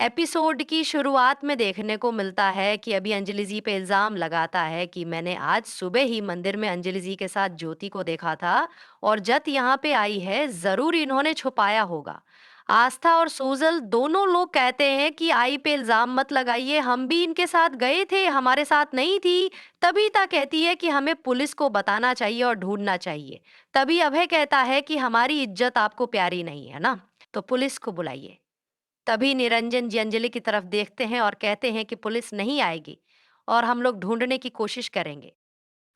Episode की शुरुआत में देखने को मिलता है कि अभी अंजलि जी पे इल्जाम लगाता है कि मैंने आज सुबह ही मंदिर में अंजलि जी के साथ ज्योति को देखा था और जब यहाँ पे आई है जरूर इन्होंने छुपाया होगा। आस्था और सोजल दोनों लोग कहते हैं कि आई पे इल्जाम मत लगाइए, हम भी इनके साथ गए थे, हमारे साथ नहीं थी। तबीता कहती है कि हमें पुलिस को बताना चाहिए और ढूंढना चाहिए। तभी अभय कहता है कि हमारी इज्जत आपको प्यारी नहीं है ना, तो पुलिस को बुलाइए। तभी निरंजन जी अंजलि की तरफ देखते हैं और कहते हैं कि पुलिस नहीं आएगी और हम लोग ढूंढने की कोशिश करेंगे।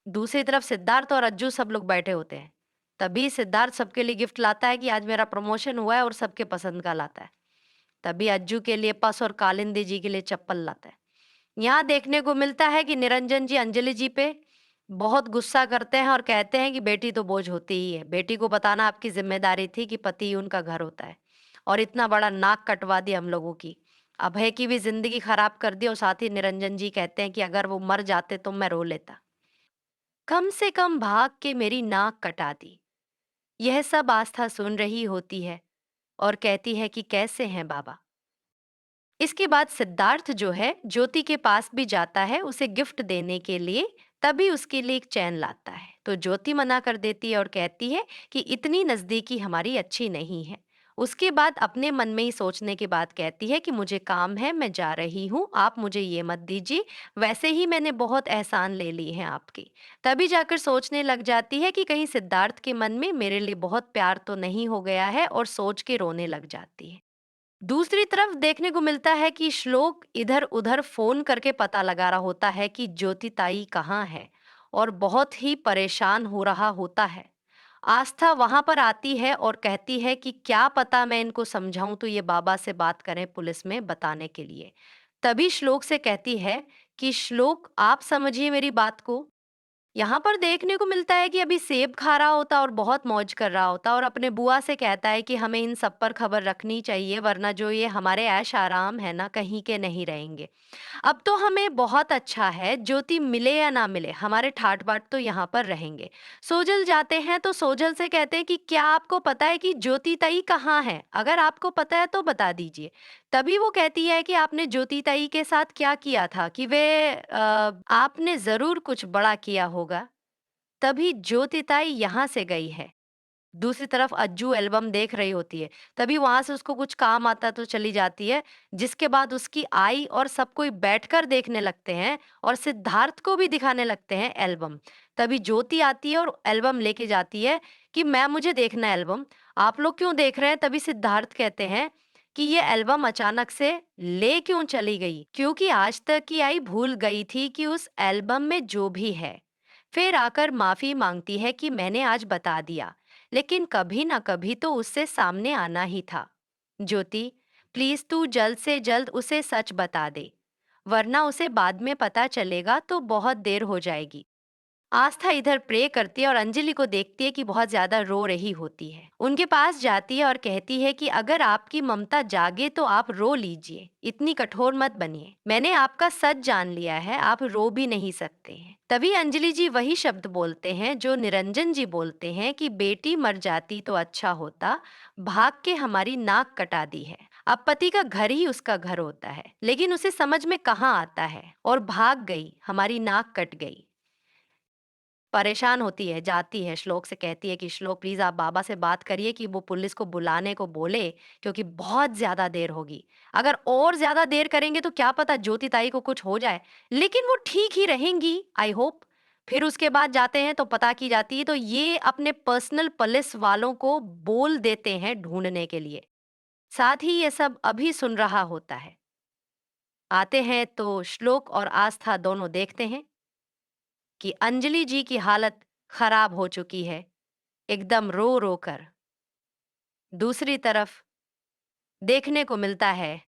दूसरी तरफ सिद्धार्थ और अज्जू सब लोग बैठे होते हैं। तभी सिद्धार्थ सबके लिए गिफ्ट लाता है कि आज मेरा प्रमोशन हुआ है और सबके पसंद का लाता है। तभी अज्जू के लिए पर्स और कालिंदी जी के लिए चप्पल लाता है। यहाँ देखने को मिलता है कि निरंजन जी अंजलि जी पे बहुत गुस्सा करते हैं और कहते हैं कि बेटी तो बोझ होती ही है, बेटी को बताना आपकी जिम्मेदारी थी कि पति ही उनका घर होता है और इतना बड़ा नाक कटवा दिया हम लोगों की, अभय की भी जिंदगी खराब कर दी। और साथ ही निरंजन जी कहते हैं कि अगर वो मर जाते तो मैं रो लेता, कम से कम भाग के मेरी नाक कटा दी। यह सब आस्था सुन रही होती है और कहती है कि कैसे हैं बाबा। इसके बाद सिद्धार्थ जो है ज्योति के पास भी जाता है उसे गिफ्ट देने के लिए। तभी उसके लिए एक चैन लाता है तो ज्योति मना कर देती है और कहती है कि इतनी नजदीकी हमारी अच्छी नहीं है। उसके बाद अपने मन में ही सोचने के बाद कहती है कि मुझे काम है, मैं जा रही हूँ, आप मुझे ये मत दीजिए, वैसे ही मैंने बहुत एहसान ले ली हैं आपकी। तभी जाकर सोचने लग जाती है कि कहीं सिद्धार्थ के मन में मेरे लिए बहुत प्यार तो नहीं हो गया है और सोच के रोने लग जाती है। दूसरी तरफ देखने को मिलता है कि श्लोक इधर-उधर फ़ोन करके पता लगा रहा होता है कि ज्योति ताई कहाँ है और बहुत ही परेशान हो रहा होता है। आस्था वहाँ पर आती है और कहती है कि क्या पता मैं इनको समझाऊँ तो ये बाबा से बात करें पुलिस में बताने के लिए। तभी श्लोक से कहती है कि श्लोक आप समझिए मेरी बात को। यहाँ पर देखने को मिलता है कि अभी सेब खा रहा होता और बहुत मौज कर रहा होता और अपने बुआ से कहता है कि हमें इन सब पर खबर रखनी चाहिए वरना जो ये हमारे ऐश आराम है ना कहीं के नहीं रहेंगे। अब तो हमें बहुत अच्छा है, ज्योति मिले या ना मिले हमारे ठाट बाट तो यहाँ पर रहेंगे। सोजल जाते हैं तो सोजल से कहते हैं कि क्या आपको पता है कि ज्योति ताई कहाँ है, अगर आपको पता है तो बता दीजिए। तभी वो कहती है कि आपने ज्योति ताई के साथ क्या किया था कि वे आपने जरूर कुछ बड़ा किया होगा। तभी ज्योति ताई यहाँ से गई है। दूसरी तरफ अज्जू एल्बम देख रही होती है। तभी वहां से उसको कुछ काम आता तो चली जाती है, जिसके बाद उसकी आई और सब कोई बैठकर देखने लगते हैं और सिद्धार्थ को भी दिखाने लगते हैं एल्बम। तभी ज्योति आती है और एल्बम लेके जाती है कि मैं मुझे देखना है एल्बम, आप लोग क्यों देख रहे हैं। तभी सिद्धार्थ कहते हैं कि ये एल्बम अचानक से ले क्यों चली गई, क्योंकि आज तक की आई भूल गई थी कि उस एल्बम में जो भी है। फिर आकर माफी मांगती है कि मैंने आज बता दिया, लेकिन कभी ना कभी तो उससे सामने आना ही था। ज्योति, प्लीज तू जल्द से जल्द उसे सच बता दे, वरना उसे बाद में पता चलेगा तो बहुत देर हो जाएगी। आस्था इधर प्रे करती है और अंजलि को देखती है कि बहुत ज्यादा रो रही होती है। उनके पास जाती है और कहती है कि अगर आपकी ममता जागे तो आप रो लीजिए, इतनी कठोर मत बनिए, मैंने आपका सच जान लिया है, आप रो भी नहीं सकते हैं। तभी अंजलि जी वही शब्द बोलते हैं जो निरंजन जी बोलते हैं कि बेटी मर जाती तो अच्छा होता, भाग के हमारी नाक कटा दी है। अब पति का घर ही उसका घर होता है, लेकिन उसे समझ में कहाँ आता है और भाग गई, हमारी नाक कट गई। परेशान होती है, जाती है, श्लोक से कहती है कि श्लोक प्लीज़ आप बाबा से बात करिए कि वो पुलिस को बुलाने को बोले, क्योंकि बहुत ज़्यादा देर होगी। अगर और ज़्यादा देर करेंगे तो क्या पता ज्योति ताई को कुछ हो जाए, लेकिन वो ठीक ही रहेंगी, आई होप। फिर उसके बाद जाते हैं तो पता की जाती है तो ये अपने पर्सनल पुलिस वालों को बोल देते हैं ढूँढने के लिए। साथ ही ये सब अभी सुन रहा होता है। आते हैं तो श्लोक और आस्था दोनों देखते हैं कि अंजलि जी की हालत खराब हो चुकी है, एकदम रो रो कर। दूसरी तरफ देखने को मिलता है